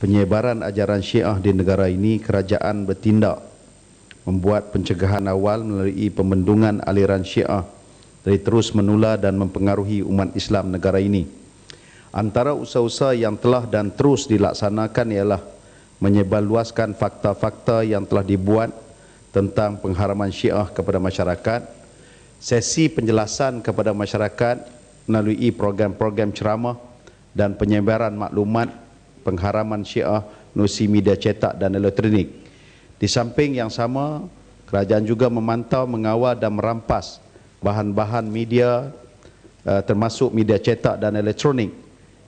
penyebaran ajaran Syiah di negara ini, kerajaan bertindak membuat pencegahan awal melalui pembendungan aliran Syiah dari terus menular dan mempengaruhi umat Islam negara ini. Antara usaha-usaha yang telah dan terus dilaksanakan ialah menyebarluaskan fakta-fakta yang telah dibuat tentang pengharaman Syiah kepada masyarakat, sesi penjelasan kepada masyarakat melalui program-program ceramah dan penyebaran maklumat pengharaman Syiah melalui media cetak dan elektronik. Di samping yang sama, kerajaan juga memantau, mengawal dan merampas bahan-bahan media termasuk media cetak dan elektronik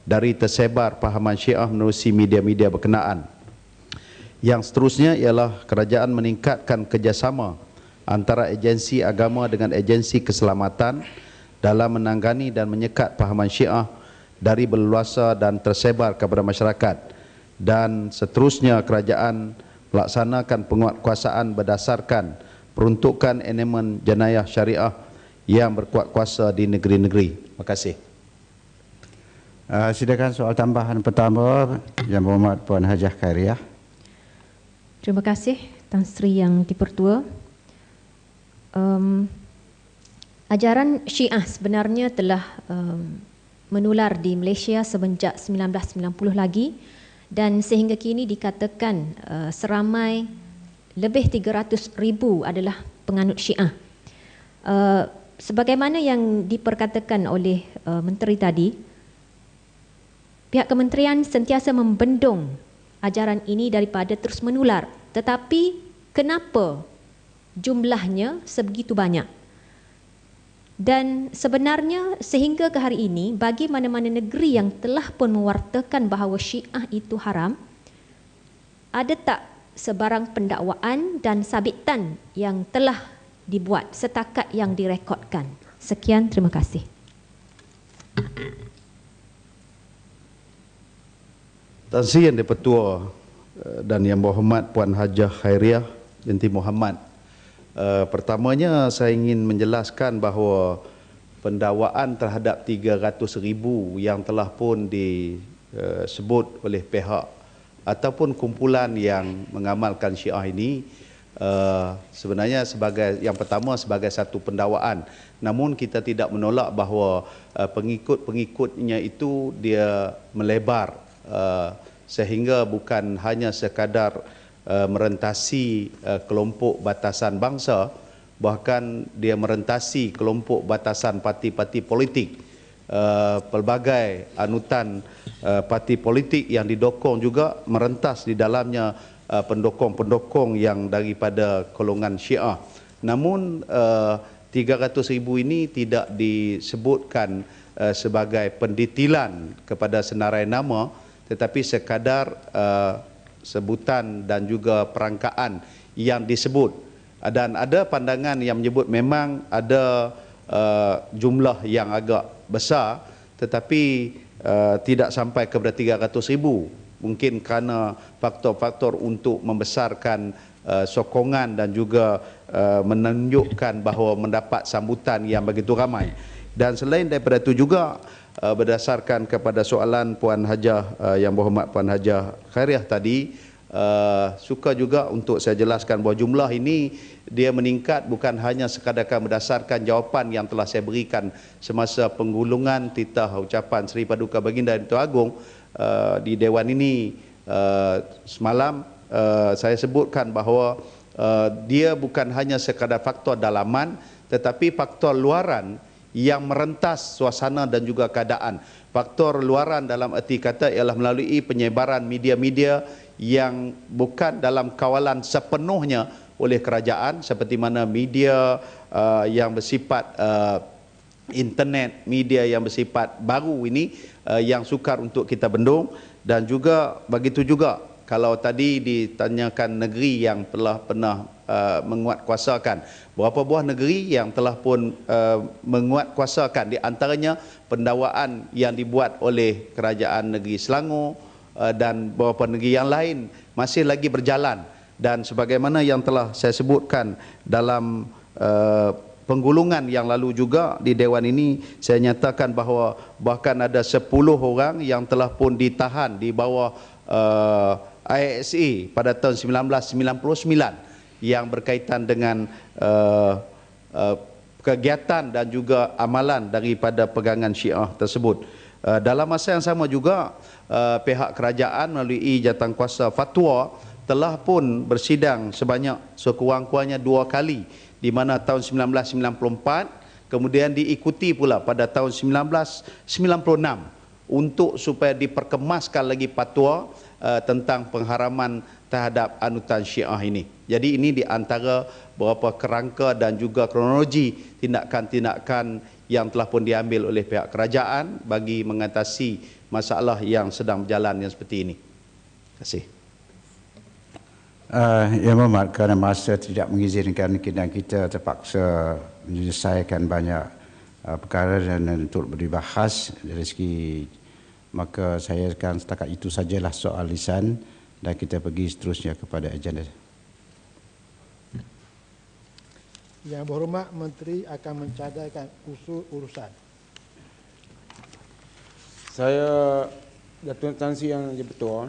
dari tersebar pahaman Syiah melalui media-media berkenaan. Yang seterusnya ialah kerajaan meningkatkan kerjasama antara agensi agama dengan agensi keselamatan dalam menangani dan menyekat pahaman Syiah dari berluasa dan tersebar kepada masyarakat. Dan seterusnya kerajaan melaksanakan penguatkuasaan berdasarkan peruntukan elemen jenayah syariah yang berkuat kuasa di negeri-negeri. Terima kasih. Silakan soal tambahan pertama Yang Berhormat Puan Hajah Khairiah. Terima kasih Tan Sri Yang Dipertua. Ajaran Syiah sebenarnya telah menular di Malaysia semenjak 1990 lagi, dan sehingga kini dikatakan seramai lebih 300,000 adalah penganut Syiah. Sebagaimana yang diperkatakan oleh Menteri tadi, pihak kementerian sentiasa membendung ajaran ini daripada terus menular. Tetapi kenapa jumlahnya sebegitu banyak? Dan sebenarnya sehingga ke hari ini, bagi mana-mana negeri yang telah pun mewartakan bahawa Syiah itu haram, ada tak sebarang pendakwaan dan sabitan yang telah dibuat setakat yang direkodkan? Sekian, terima kasih. Tan Sri Yang Dipertua dan Yang Berhormat Puan Hajah Khairiah binti Muhammad, pertamanya saya ingin menjelaskan bahawa pendakwaan terhadap 300,000 yang telah pun disebut oleh pihak ataupun kumpulan yang mengamalkan Syiah ini sebenarnya sebagai yang pertama sebagai satu pendakwaan. Namun kita tidak menolak bahawa pengikut-pengikutnya itu dia melebar sehingga bukan hanya sekadar merentasi kelompok batasan bangsa, bahkan dia merentasi kelompok batasan parti-parti politik. Pelbagai anutan parti politik yang didokong juga merentas di dalamnya pendokong-pendokong yang daripada golongan Syiah. Namun 300,000 ini tidak disebutkan sebagai pendetilan kepada senarai nama, tetapi sekadar sebutan dan juga perangkaan yang disebut. Dan ada pandangan yang menyebut memang ada jumlah yang agak besar, tetapi tidak sampai kepada 300,000. Mungkin kerana faktor-faktor untuk membesarkan sokongan dan juga menunjukkan bahawa mendapat sambutan yang begitu ramai. Dan selain daripada itu juga berdasarkan kepada soalan Puan Hajah Yang Berhormat Puan Hajah Khairiah tadi, suka juga untuk saya jelaskan bahawa jumlah ini dia meningkat bukan hanya sekadar berdasarkan jawapan yang telah saya berikan semasa penggulungan titah ucapan Seri Paduka Baginda Yang Agung di Dewan ini semalam. Saya sebutkan bahawa dia bukan hanya sekadar faktor dalaman, tetapi faktor luaran yang merentas suasana dan juga keadaan. Faktor luaran dalam erti kata ialah melalui penyebaran media-media yang bukan dalam kawalan sepenuhnya oleh kerajaan, seperti mana media yang bersifat internet, media yang bersifat baru ini yang sukar untuk kita bendung. Dan juga begitu juga kalau tadi ditanyakan negeri yang telah pernah menguatkuasakan, berapa buah negeri yang telah pun menguatkuasakan, di antaranya pendakwaan yang dibuat oleh kerajaan negeri Selangor dan beberapa negeri yang lain masih lagi berjalan. Dan sebagaimana yang telah saya sebutkan dalam penggulungan yang lalu juga di Dewan ini, saya nyatakan bahawa bahkan ada 10 orang yang telah pun ditahan di bawah ISA pada tahun 1999 yang berkaitan dengan kegiatan dan juga amalan daripada pegangan Syiah tersebut. Dalam masa yang sama juga pihak kerajaan melalui jawatankuasa fatwa telah pun bersidang sebanyak sekurang-kurangnya 2 kali, di mana tahun 1994 kemudian diikuti pula pada tahun 1996 untuk supaya diperkemaskan lagi fatwa tentang pengharaman terhadap anutan Syiah ini. Jadi ini di antara beberapa kerangka dan juga kronologi tindakan-tindakan yang telah pun diambil oleh pihak kerajaan bagi mengatasi masalah yang sedang berjalan yang seperti ini. Terima kasih. Yang Berhormat, kerana masa tidak mengizinkan kita terpaksa menyelesaikan banyak perkara dan untuk dibahas dari segi, maka saya akan setakat itu sajalah soal lisan dan kita pergi seterusnya kepada agenda. Yang Berhormat Menteri akan mencadangkan usul urusan. Saya Datuk Tan Sri Yang Dipertua